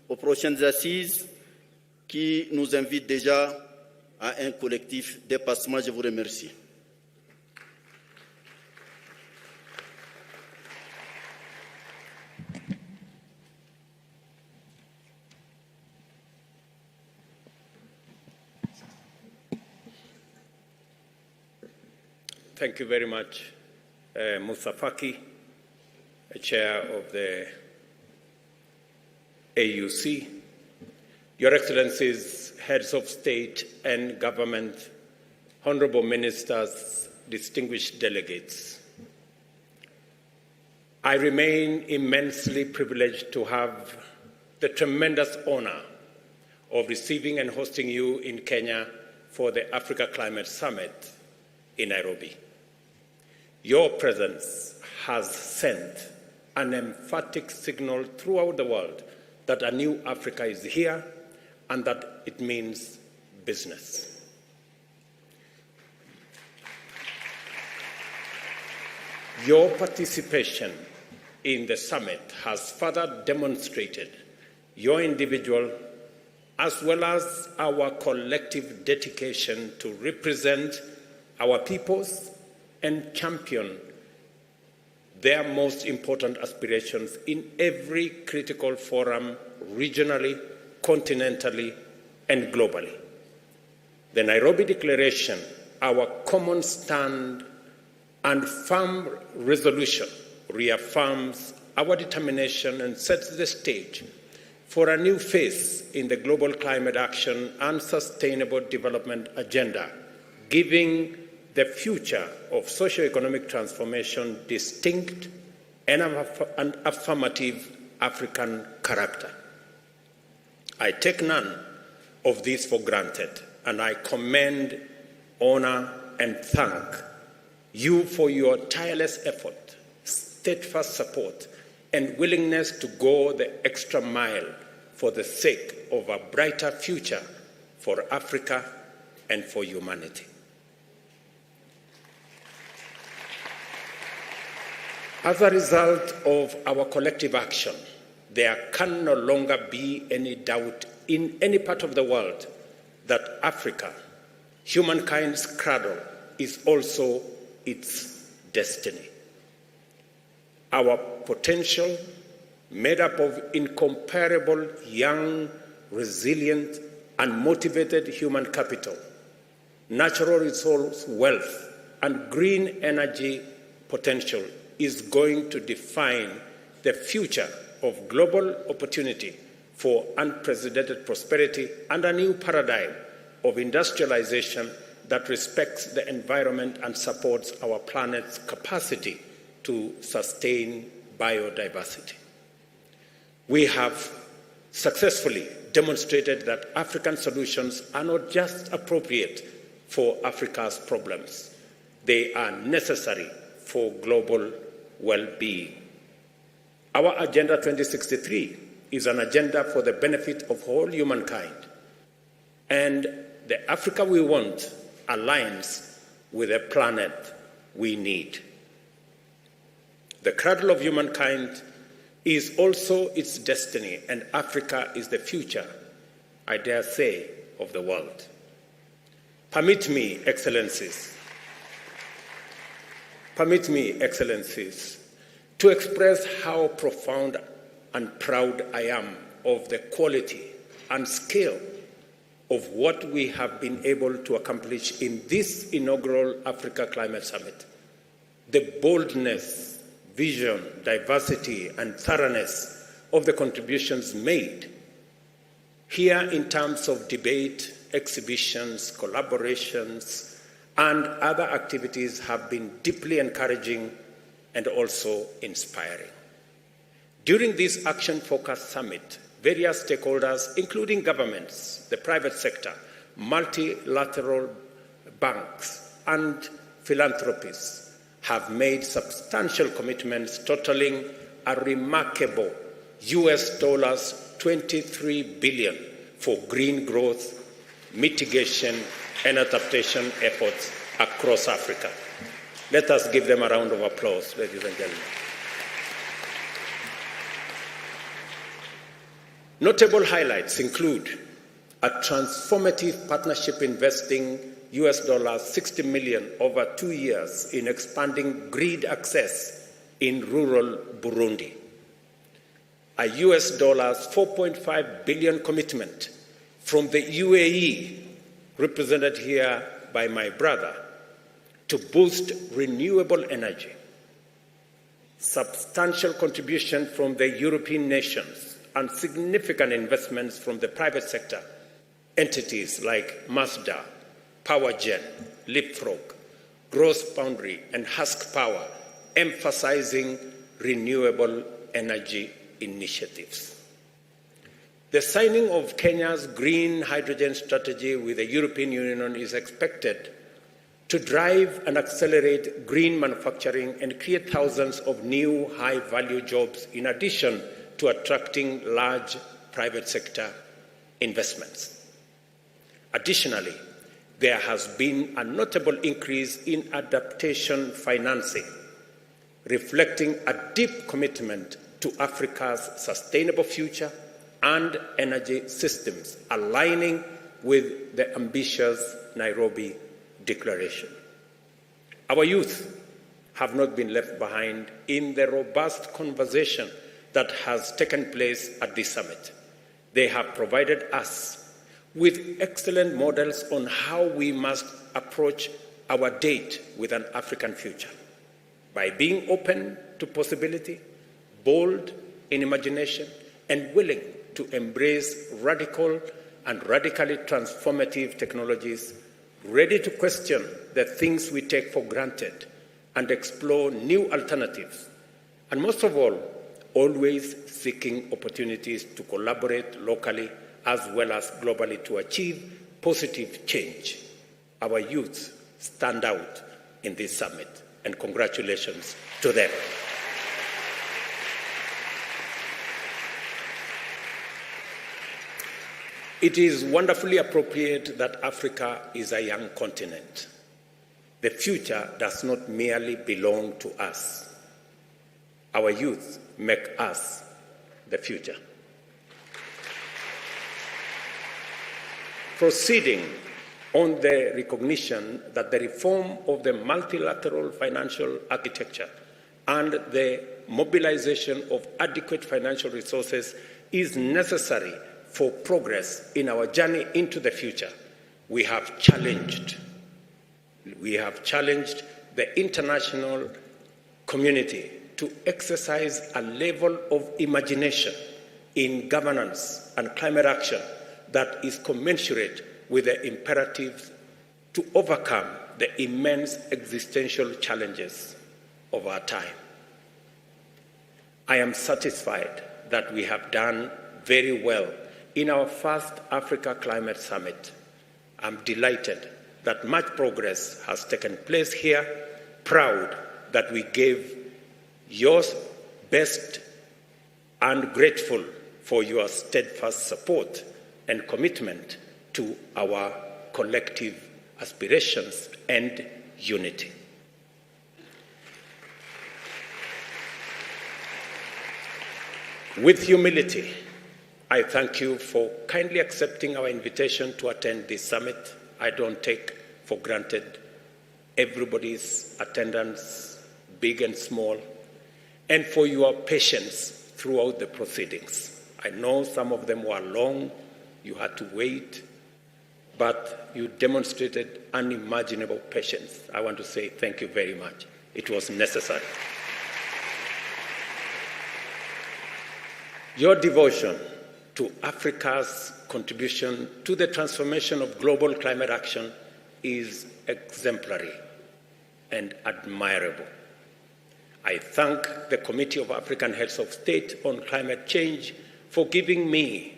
aux prochaines assises qui nous invitent déjà à un collectif dépassement. Je vous remercie. Thank you very much, Musa Faki, Chair of the AUC, Your Excellencies, Heads of State and Government, Honorable Ministers, distinguished delegates. I remain immensely privileged to have the tremendous honor of receiving and hosting you in Kenya for the Africa Climate Summit in Nairobi. Your presence has sent an emphatic signal throughout the world that a new Africa is here and that it means business. Your participation in the summit has further demonstrated your individual as well as our collective dedication to represent our peoples and champion their most important aspirations in every critical forum, regionally, continentally, and globally. The Nairobi Declaration, our common stand and firm resolution, reaffirms our determination and sets the stage for a new phase in the global climate action and sustainable development agenda, giving the future of socio-economic transformation distinct and an affirmative African character. I take none of this for granted, and I commend, honor, and thank you for your tireless effort, steadfast support, and willingness to go the extra mile for the sake of a brighter future for Africa and for humanity. As a result of our collective action, there can no longer be any doubt in any part of the world that Africa, humankind's cradle, is also its destiny. Our potential, made up of incomparable young, resilient, and motivated human capital, natural resource wealth, and green energy potential is going to define the future of global opportunity for unprecedented prosperity and a new paradigm of industrialization that respects the environment and supports our planet's capacity to sustain biodiversity. We have successfully demonstrated that African solutions are not just appropriate for Africa's problems, they are necessary for global well-being. Our Agenda 2063 is an agenda for the benefit of all humankind, and the Africa we want aligns with the planet we need. The cradle of humankind is also its destiny, and Africa is the future, I dare say, of the world. Permit me, Excellencies, to express how profound and proud I am of the quality and scale of what we have been able to accomplish in this inaugural Africa Climate Summit. The boldness, vision, diversity, and thoroughness of the contributions made here in terms of debate, exhibitions, collaborations, and other activities have been deeply encouraging and also inspiring. During this action-focused summit, various stakeholders, including governments, the private sector, multilateral banks, and philanthropists, have made substantial commitments totaling a remarkable $23 billion for green growth, mitigation, and adaptation efforts across Africa. Let us give them a round of applause, ladies and gentlemen. Notable highlights include a transformative partnership investing $60 million over 2 years in expanding grid access in rural Burundi, a $4.5 billion commitment from the UAE, represented here by my brother, to boost renewable energy, substantial contribution from the European nations, and significant investments from the private sector, entities like Mazda, PowerGen, Leapfrog, Gross Boundary, and Husk Power, emphasizing renewable energy initiatives. The signing of Kenya's green hydrogen strategy with the European Union is expected to drive and accelerate green manufacturing and create thousands of new high-value jobs in addition to attracting large private sector investments. Additionally, there has been a notable increase in adaptation financing, reflecting a deep commitment to Africa's sustainable future and energy systems, aligning with the ambitious Nairobi Declaration. Our youth have not been left behind in the robust conversation that has taken place at this summit. They have provided us with excellent models on how we must approach our date with an African future, by being open to possibility, bold in imagination, and willing to embrace radical and radically transformative technologies, ready to question the things we take for granted and explore new alternatives, and most of all, always seeking opportunities to collaborate locally as well as globally to achieve positive change. Our youth stand out in this summit, and congratulations to them. It is wonderfully appropriate that Africa is a young continent. The future does not merely belong to us. Our youth make us the future. Proceeding on the recognition that the reform of the multilateral financial architecture and the mobilization of adequate financial resources is necessary for progress in our journey into the future, we have challenged the international community to exercise a level of imagination in governance and climate action that is commensurate with the imperatives to overcome the immense existential challenges of our time. I am satisfied that we have done very well in our first Africa Climate Summit. I'm delighted that much progress has taken place here, proud that we gave your best and grateful for your steadfast support and commitment to our collective aspirations and unity. With humility, I thank you for kindly accepting our invitation to attend this summit. I don't take for granted everybody's attendance, big and small, and for your patience throughout the proceedings. I know some of them were long, you had to wait, but you demonstrated unimaginable patience. I want to say thank you very much. It was necessary. Your devotion to Africa's contribution to the transformation of global climate action is exemplary and admirable. I thank the Committee of African Heads of State on Climate Change for giving me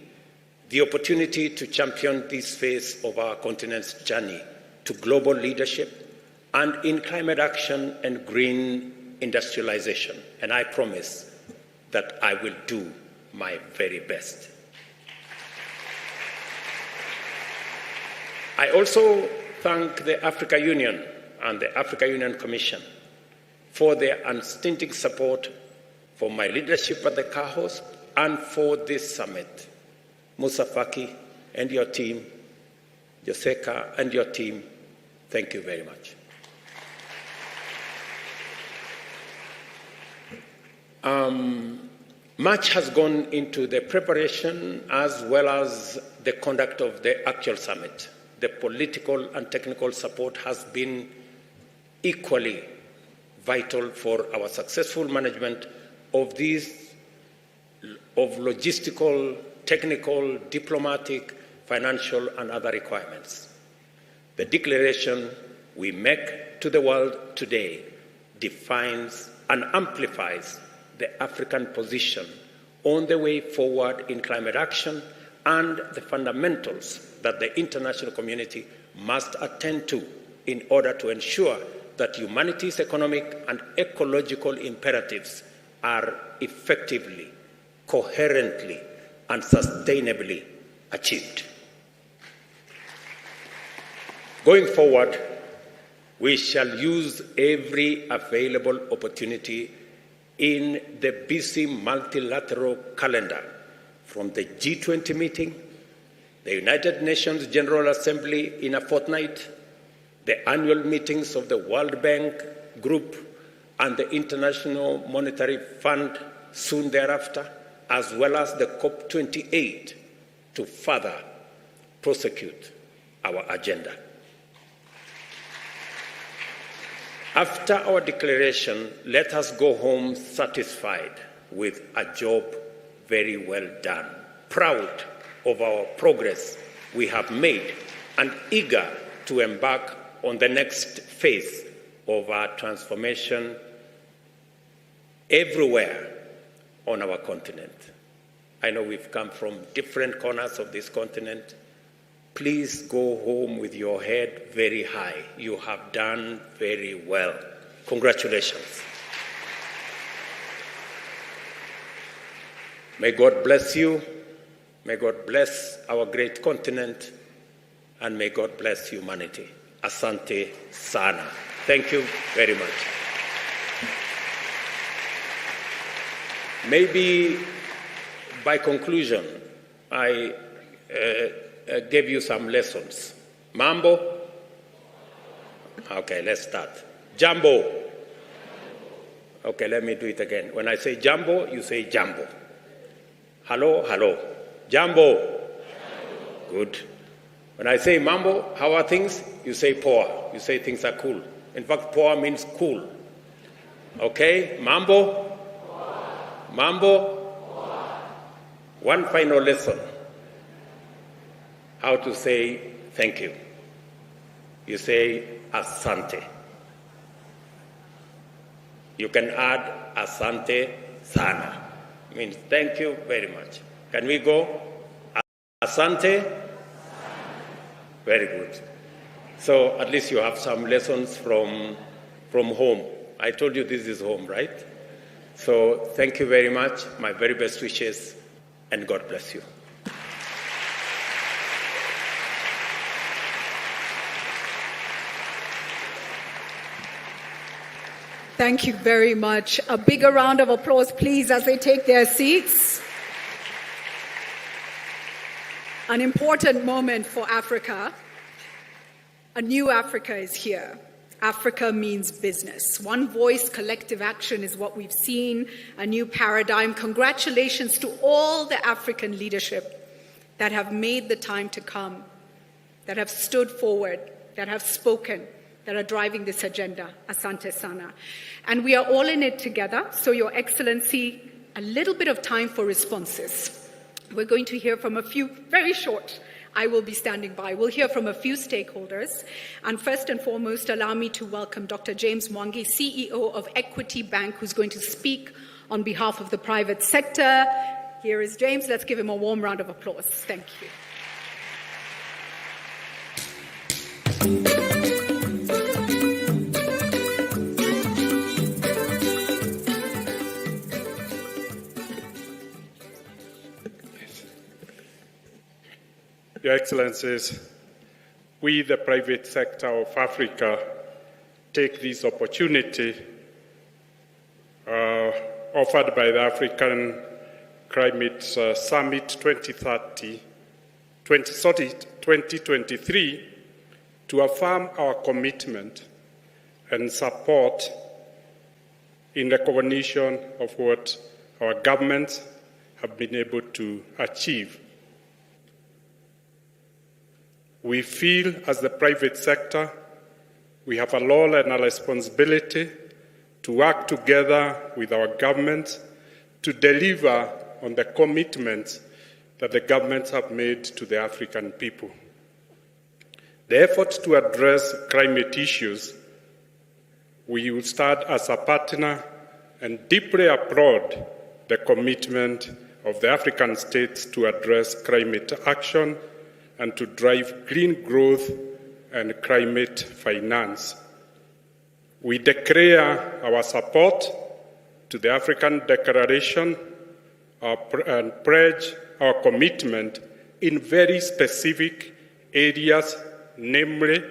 the opportunity to champion this phase of our continent's journey to global leadership and in climate action and green industrialization. And I promise that I will do my very best. I also thank the Africa Union and the Africa Union Commission for their unstinting support for my leadership at the CAHOS and for this summit. Musa Faki and your team, Joseka and your team, thank you very much. Much has gone into the preparation as well as the conduct of the actual summit. The political and technical support has been equally vital for our successful management of logistical, technical, diplomatic, financial, and other requirements. The declaration we make to the world today defines and amplifies the African position on the way forward in climate action and the fundamentals that the international community must attend to in order to ensure that humanity's economic and ecological imperatives are effectively, coherently, and sustainably achieved. Going forward, we shall use every available opportunity in the busy multilateral calendar, from the G20 meeting, the United Nations General Assembly in a fortnight, the annual meetings of the World Bank Group and the International Monetary Fund soon thereafter, as well as the COP28, to further prosecute our agenda. After our declaration, let us go home satisfied with a job very well done, proud of our progress we have made, and eager to embark on the next phase of our transformation everywhere on our continent. I know we've come from different corners of this continent. Please go home with your head very high. You have done very well. Congratulations. May God bless you. May God bless our great continent. And may God bless humanity. Asante sana. Thank you very much. Maybe by conclusion, I gave you some lessons. Mambo? Okay, let's start. Jambo? Okay, let me do it again. When I say jambo, you say jambo. Hello, hello. Jambo? Good. When I say mambo, how are things? You say poa. You say things are cool. In fact, poa means cool. Okay, mambo? Mambo? One final lesson. How to say thank you. You say asante. You can add asante sana. Means thank you very much. Can we go? Asante? Very good. So at least you have some lessons from home. I told you this is home, right? So thank you very much. My very best wishes, and God bless you. Thank you very much. A bigger round of applause, please, as they take their seats. An important moment for Africa. A new Africa is here. Africa means business. One voice, collective action is what we've seen, a new paradigm. Congratulations to all the African leadership that have made the time to come, that have stood forward, that have spoken, that are driving this agenda. Asante sana. And we are all in it together. So, Your Excellency, a little bit of time for responses. We're going to hear from a few, very short. I will be standing by. We'll hear from a few stakeholders. And first and foremost, allow me to welcome Dr. James Mwangi, CEO of Equity Bank, who's going to speak on behalf of the private sector. Here is James. Let's give him a warm round of applause. Thank you. Your Excellencies, we, the private sector of Africa, take this opportunity offered by the African Climate Summit 2023 to affirm our commitment and support in recognition of what our governments have been able to achieve. We feel, as the private sector, we have a role and a responsibility to work together with our governments to deliver on the commitments that the governments have made to the African people. The efforts to address climate issues, we will start as a partner and deeply applaud the commitment of the African states to address climate action and to drive green growth and climate finance. We declare our support to the African Declaration and pledge our commitment in very specific areas, namely,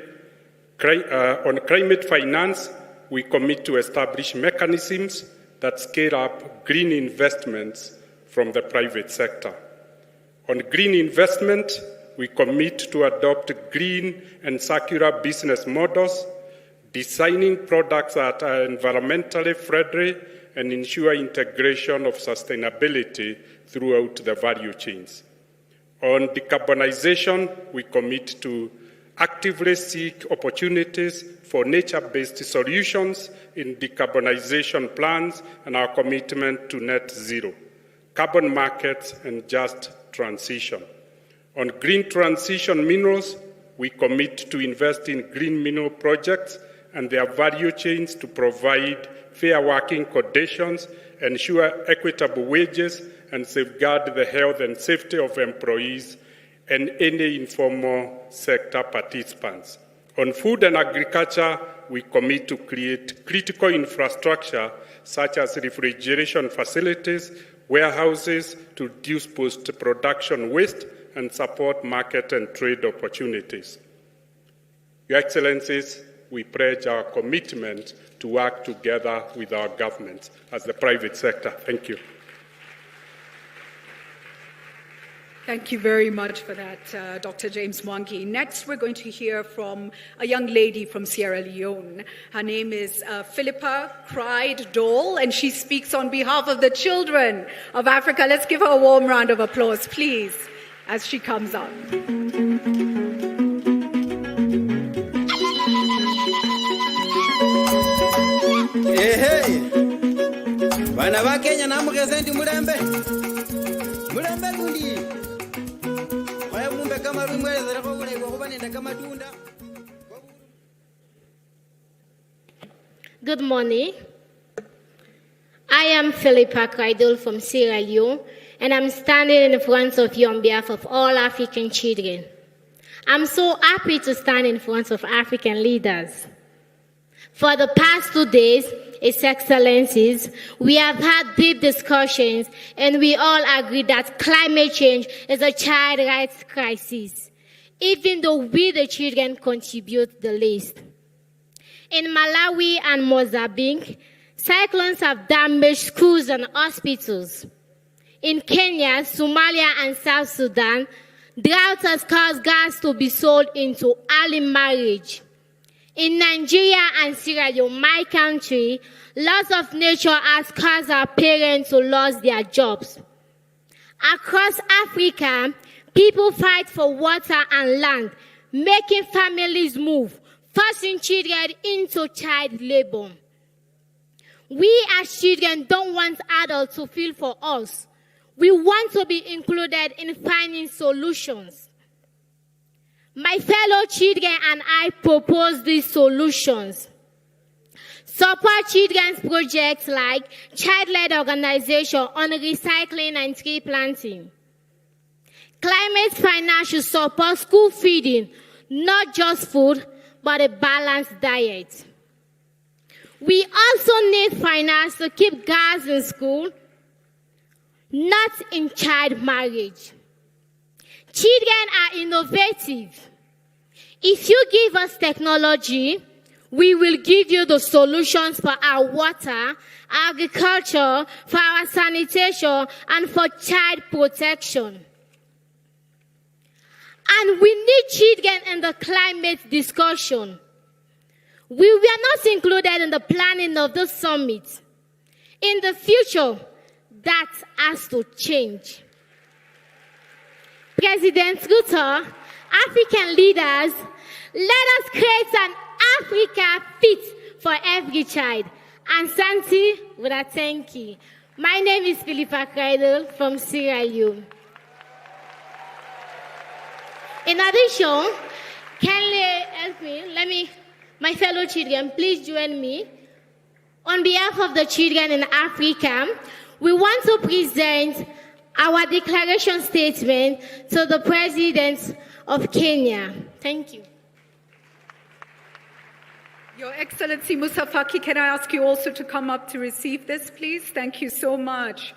on climate finance, we commit to establish mechanisms that scale up green investments from the private sector. On green investment, we commit to adopt green and circular business models, designing products that are environmentally friendly and ensure integration of sustainability throughout the value chains. On decarbonization, we commit to actively seek opportunities for nature-based solutions in decarbonization plans and our commitment to net zero, carbon markets, and just transition. On green transition minerals, we commit to invest in green mineral projects and their value chains to provide fair working conditions, ensure equitable wages, and safeguard the health and safety of employees and any informal sector participants. On food and agriculture, we commit to create critical infrastructure such as refrigeration facilities, warehouses to reduce post-production waste and support market and trade opportunities. Your Excellencies, we pledge our commitment to work together with our governments as the private sector. Thank you. Thank you very much for that, Dr. James Mwangi. Next, we're going to hear from a young lady from Sierra Leone. Her name is Philippa Cried Dole, and she speaks on behalf of the children of Africa. Let's give her a warm round of applause, please, as she comes up. Hey, hey. Bana ba Kenya na mugezenti mulembe. Mulembe gundi. Waya mumbe kama rumweleza ko ule ko banenda kama tunda. Good morning. I am Philippa Kraidol from Sierra Leone, and I'm standing in front of you on behalf of all African children. I'm so happy to stand in front of African leaders. For the past 2 days, His Excellencies, we have had deep discussions, and we all agree that climate change is a child rights crisis, even though we, the children, contribute the least. In Malawi and Mozambique, cyclones have damaged schools and hospitals. In Kenya, Somalia, and South Sudan, drought has caused girls to be sold into early marriage. In Nigeria and Sierra Leone, my country, loss of nature has caused our parents to lose their jobs. Across Africa, people fight for water and land, making families move, forcing children into child labor. We as children don't want adults to feel for us. We want to be included in finding solutions. My fellow children and I propose these solutions. Support children's projects like child-led organization on recycling and tree planting. Climate finance should support school feeding, not just food, but a balanced diet. We also need finance to keep girls in school, not in child marriage. Children are innovative. If you give us technology, We will give you the solutions for our water, agriculture, for our sanitation, and for child protection. And we need children in the climate discussion. We were not included in the planning of the summit. In the future, that has to change. President Ruto, African leaders, let us create an Africa fit for every child. And Santi Wudatenki. My name is Philippa Kreidel from Sierra Leone. In addition, kindly help me, my fellow children, please join me. On behalf of the children in Africa, we want to present our declaration statement to the President of Kenya. Thank you. Your Excellency Musa Faki, can I ask you also to come up to receive this, please? Thank you so much.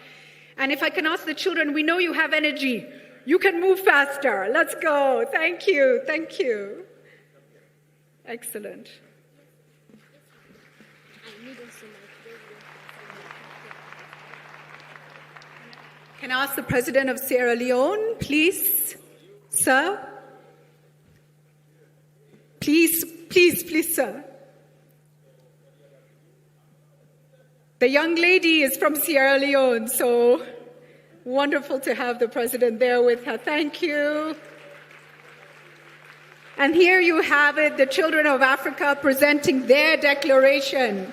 And if I can ask the children, we know you have energy. You can move faster. Let's go. Thank you. Thank you. Excellent. Can I ask the President of Sierra Leone, please? Sir? Please, sir. The young lady is from Sierra Leone, so wonderful to have the President there with her. Thank you. And here you have it, the children of Africa presenting their declaration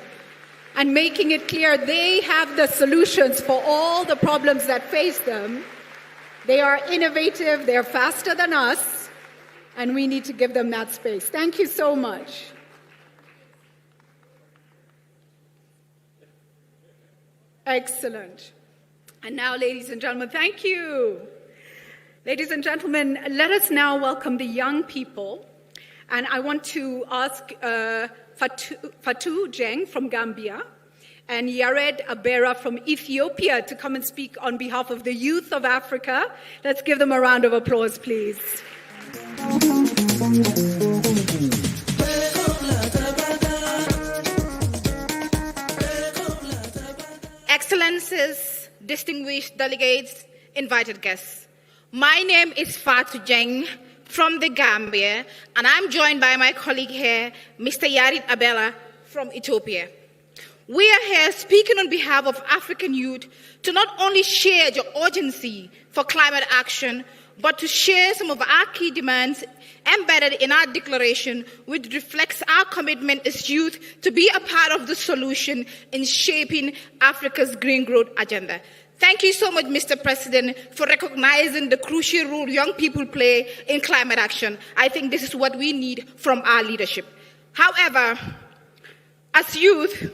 and making it clear they have the solutions for all the problems that face them. They are innovative, they're faster than us, and we need to give them that space. Thank you so much. Excellent. And now, ladies and gentlemen, thank you. Ladies and gentlemen, let us now welcome the young people. And I want to ask Fatou Jeng from Gambia and Yared Abera from Ethiopia to come and speak on behalf of the youth of Africa. Let's give them a round of applause, please. Excellencies, distinguished delegates, invited guests. My name is Fatou Jeng from the Gambia, and I'm joined by my colleague here, Mr. Yarid Abela from Ethiopia. We are here speaking on behalf of African youth to not only share the urgency for climate action, but to share some of our key demands embedded in our declaration, which reflects our commitment as youth to be a part of the solution in shaping Africa's green growth agenda. Thank you so much, Mr. President, for recognizing the crucial role young people play in climate action. I think this is what we need from our leadership. However, as youth,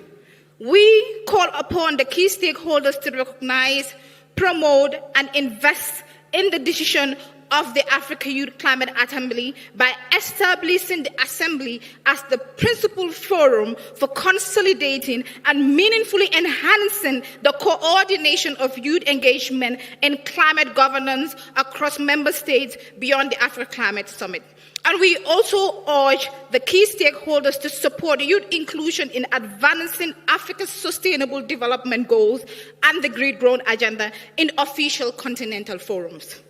we call upon the key stakeholders to recognize, promote, and invest in the decision of the Africa Youth Climate Assembly by establishing the Assembly as the principal forum for consolidating and meaningfully enhancing the coordination of youth engagement in climate governance across member states beyond the Africa Climate Summit. And we also urge the key stakeholders to support youth inclusion in advancing Africa's sustainable development goals and the Green Growth Agenda in official continental forums.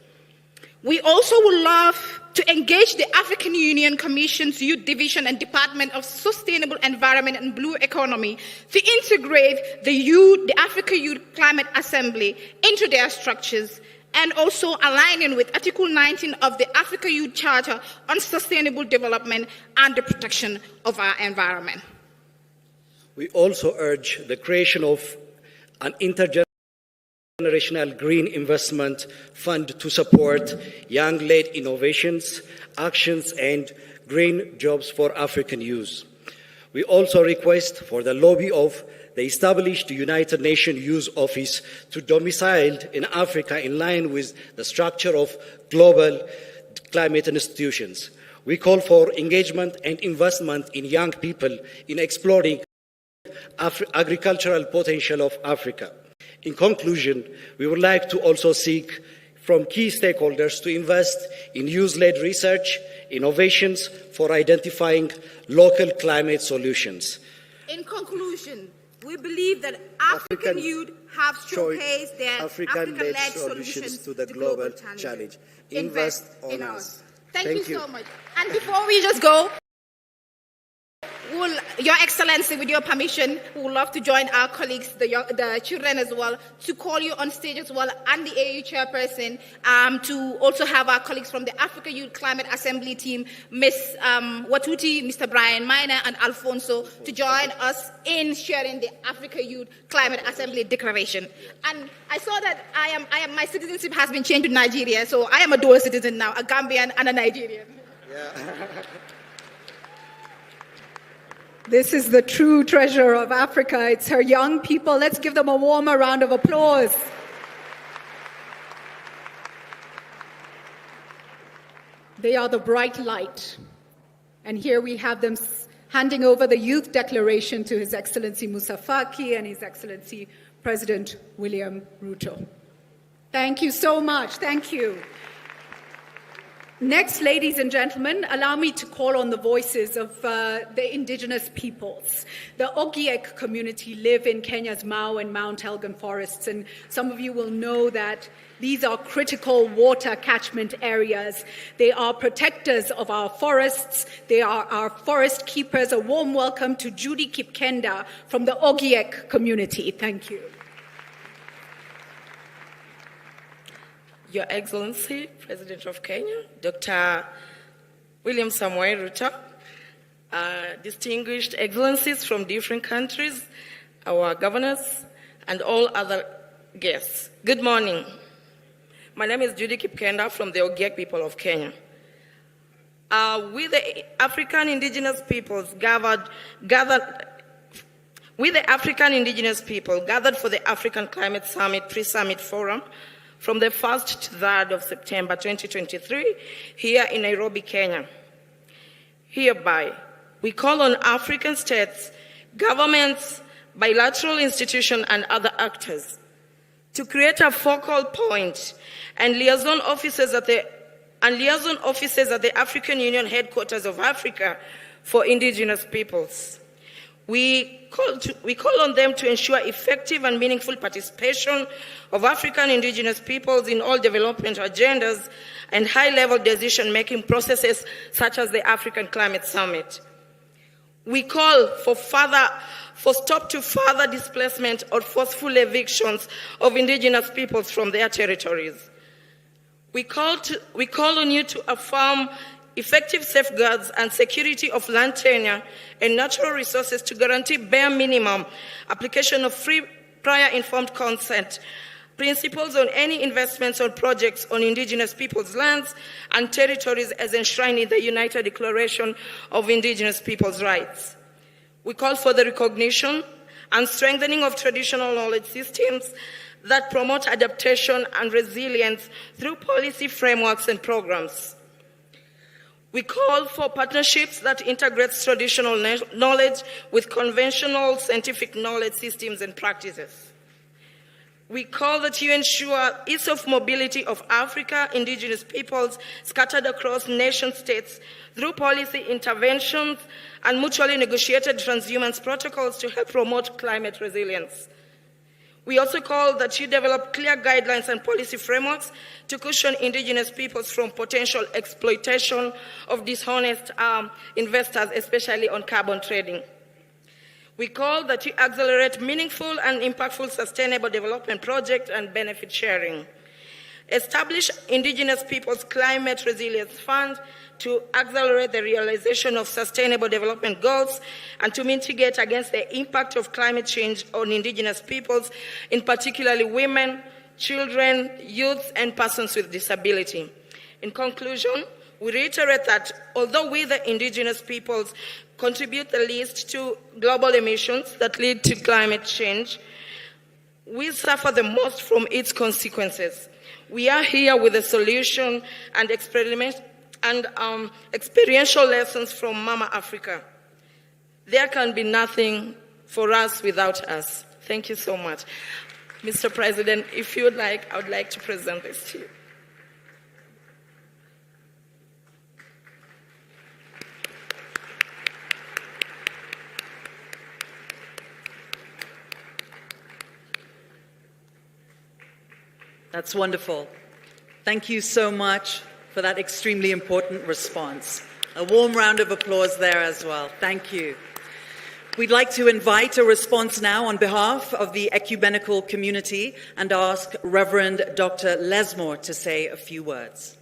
We also would love to engage the African Union Commission's Youth Division and Department of Sustainable Environment and Blue Economy to integrate the Africa Youth Climate Assembly into their structures, and also aligning with Article 19 of the Africa Youth Charter on sustainable development and the protection of our environment. We also urge the creation of an intergenerational Green Investment Fund to support young-led innovations, actions, and green jobs for African youth. We also request for the lobby of the established United Nations Youth Office to domicile in Africa in line with the structure of global climate institutions. We call for engagement and investment in young people in exploring agricultural potential of Africa. In conclusion, we would like to also seek from key stakeholders to invest in youth-led research, innovations for identifying local climate solutions. In conclusion, we believe that African youth have showcased their African-led solutions to the global challenge. Invest on us. Thank you so much. And before we just go, Your Excellency, with your permission, we would love to join our colleagues, the children as well, to call you on stage as well, and the AU chairperson, to also have our colleagues from the Africa Youth Climate Assembly team, Ms. Watuti, Mr. Brian Miner, and Alfonso, to join us in sharing the Africa Youth Climate Assembly Declaration. And I saw that my citizenship has been changed to Nigeria, so I am a dual citizen now, a Gambian and a Nigerian. Yeah. This is the true treasure of Africa. It's her young people. Let's give them a warmer round of applause. They are the bright light. And here we have them handing over the Youth Declaration to His Excellency Moussa Faki and His Excellency President William Ruto. Thank you so much. Thank you. Next, ladies and gentlemen, allow me to call on the voices of the indigenous peoples. The Ogiek community live in Kenya's Mau and Mount Elgon forests, and some of you will know that these are critical water catchment areas. They are protectors of our forests. They are our forest keepers. A warm welcome to Judy Kipkenda from the Ogiek community. Thank you. Your Excellency, President of Kenya, Dr. William Samoei Ruto, distinguished excellencies from different countries, our governors, and all other guests. Good morning. My name is Judy Kipkenda from the Ogiek people of Kenya. We, the African indigenous peoples, gathered for the African Climate Summit, Pre-Summit Forum, from the 1st to 3rd of September 2023, here in Nairobi, Kenya. Hereby, we call on African states, governments, bilateral institutions, and other actors to create a focal point and liaison offices at the African Union headquarters of Africa for indigenous peoples. We call on them to ensure effective and meaningful participation of African indigenous peoples in all development agendas and high-level decision-making processes such as the African Climate Summit. We call for stop to further displacement or forceful evictions of indigenous peoples from their territories. We call on you to affirm effective safeguards and security of land tenure and natural resources to guarantee bare minimum application of free prior informed consent principles on any investments or projects on indigenous peoples' lands and territories as enshrined in the United Declaration of Indigenous Peoples' Rights. We call for the recognition and strengthening of traditional knowledge systems that promote adaptation and resilience through policy frameworks and programs. We call for partnerships that integrate traditional knowledge with conventional scientific knowledge systems and practices. We call that you ensure ease of mobility of Africa indigenous peoples scattered across nation states through policy interventions and mutually negotiated transhumance protocols to help promote climate resilience. We also call that you develop clear guidelines and policy frameworks to cushion indigenous peoples from potential exploitation of dishonest investors, especially on carbon trading. We call that you accelerate meaningful and impactful sustainable development projects and benefit sharing. Establish Indigenous Peoples Climate Resilience Fund to accelerate the realization of sustainable development goals and to mitigate against the impact of climate change on indigenous peoples, in particularly women, children, youth, and persons with disability. In conclusion, we reiterate that although we, the indigenous peoples, contribute the least to global emissions that lead to climate change, we suffer the most from its consequences. We are here with a solution and experiential lessons from Mama Africa. There can be nothing for us without us. Thank you so much. Mr. President, if you would like, I would like to present this to you. That's wonderful. Thank you so much for that extremely important response. A warm round of applause there as well. Thank you. We'd like to invite a response now on behalf of the ecumenical community and ask Reverend Dr. Lesmore to say a few words.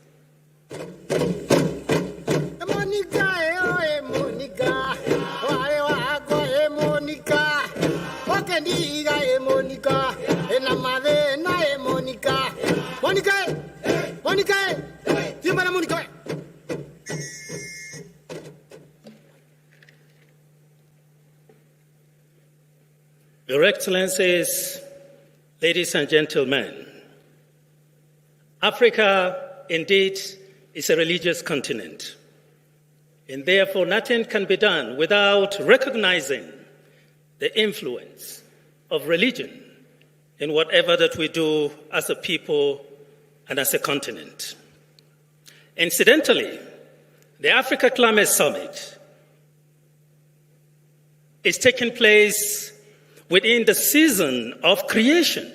Your Excellencies, ladies and gentlemen, Africa indeed is a religious continent, and therefore nothing can be done without recognizing the influence of religion in whatever that we do as a people and as a continent. Incidentally, the Africa Climate Summit is taking place within the season of creation,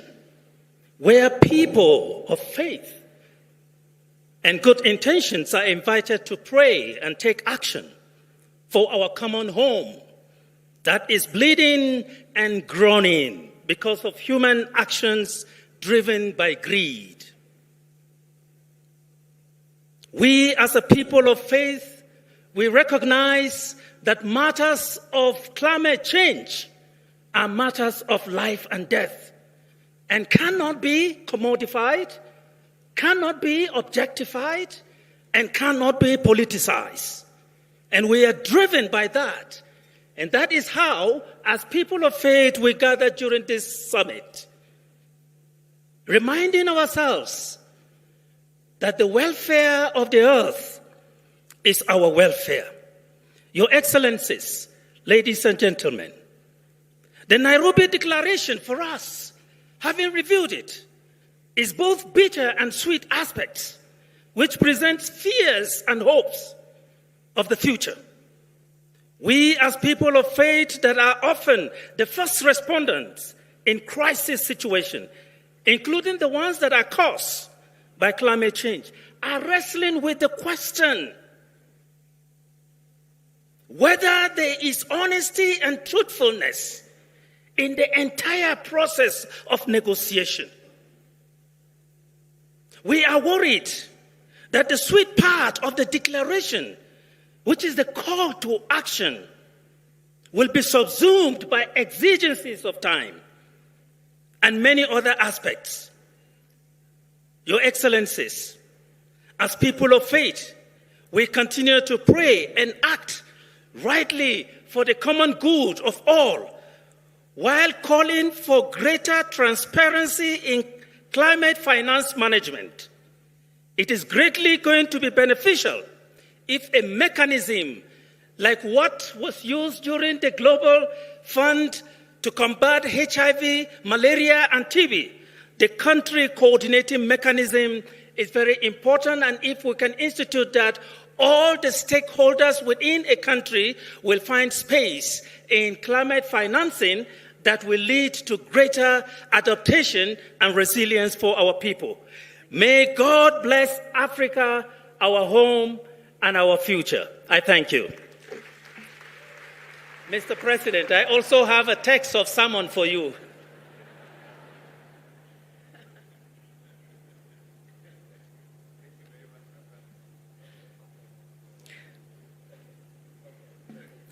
where people of faith and good intentions are invited to pray and take action for our common home that is bleeding and groaning because of human actions driven by greed. We, as a people of faith, we recognize that matters of climate change are matters of life and death and cannot be commodified, cannot be objectified, and cannot be politicized. And we are driven by that. And that is how, as people of faith, we gather during this summit, reminding ourselves that the welfare of the earth is our welfare. Your Excellencies, ladies and gentlemen, the Nairobi Declaration for us, having reviewed it, is both bitter and sweet aspects, which presents fears and hopes of the future. We, as people of faith that are often the first respondents in crisis situations, including the ones that are caused by climate change, are wrestling with the question whether there is honesty and truthfulness in the entire process of negotiation. We are worried that the sweet part of the declaration, which is the call to action, will be subsumed by exigencies of time and many other aspects. Your Excellencies, as people of faith, we continue to pray and act rightly for the common good of all, while calling for greater transparency in climate finance management. It is greatly going to be beneficial if a mechanism like what was used during the Global Fund to combat HIV, malaria, and TB, the country coordinating mechanism, is very important. And if we can institute that, all the stakeholders within a country will find space in climate financing that will lead to greater adaptation and resilience for our people. May God bless Africa, our home, and our future. I thank you. Mr. President, I also have a text of sermon for you.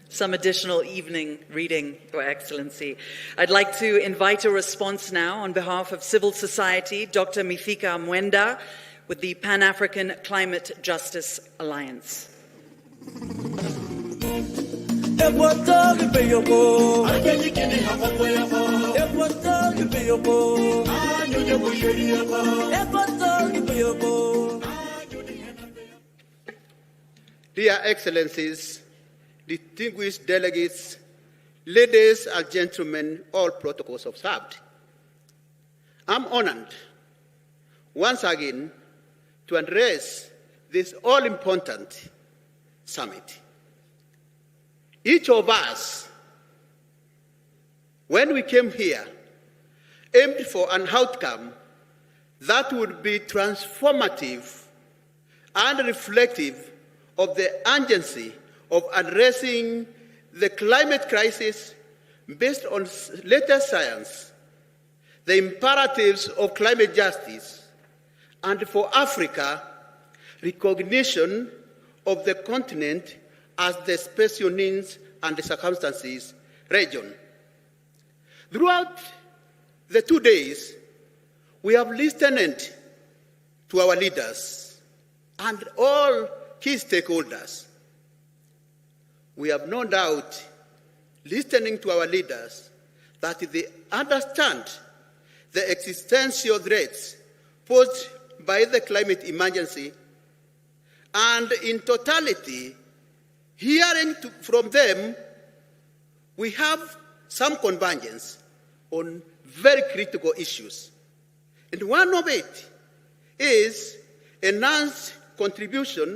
Some additional evening reading, Your Excellency. I'd like to invite a response now on behalf of civil society, Dr. Mithika Mwenda, with the Pan-African Climate Justice Alliance. Dear Excellencies, distinguished delegates, ladies and gentlemen, all protocols observed. I'm honored once again to address this all-important summit. Each of us, when we came here, aimed for an outcome that would be transformative and reflective of the urgency of addressing the climate crisis based on latest science, the imperatives of climate justice, and for Africa, recognition of the continent as the special needs and the circumstances region. Throughout the 2 days, we have listened to our leaders and all key stakeholders. We have no doubt, listening to our leaders, that they understand the existential threats posed by the climate emergency, and in totality, hearing from them, we have some convergence on very critical issues. And one of it is enhanced contribution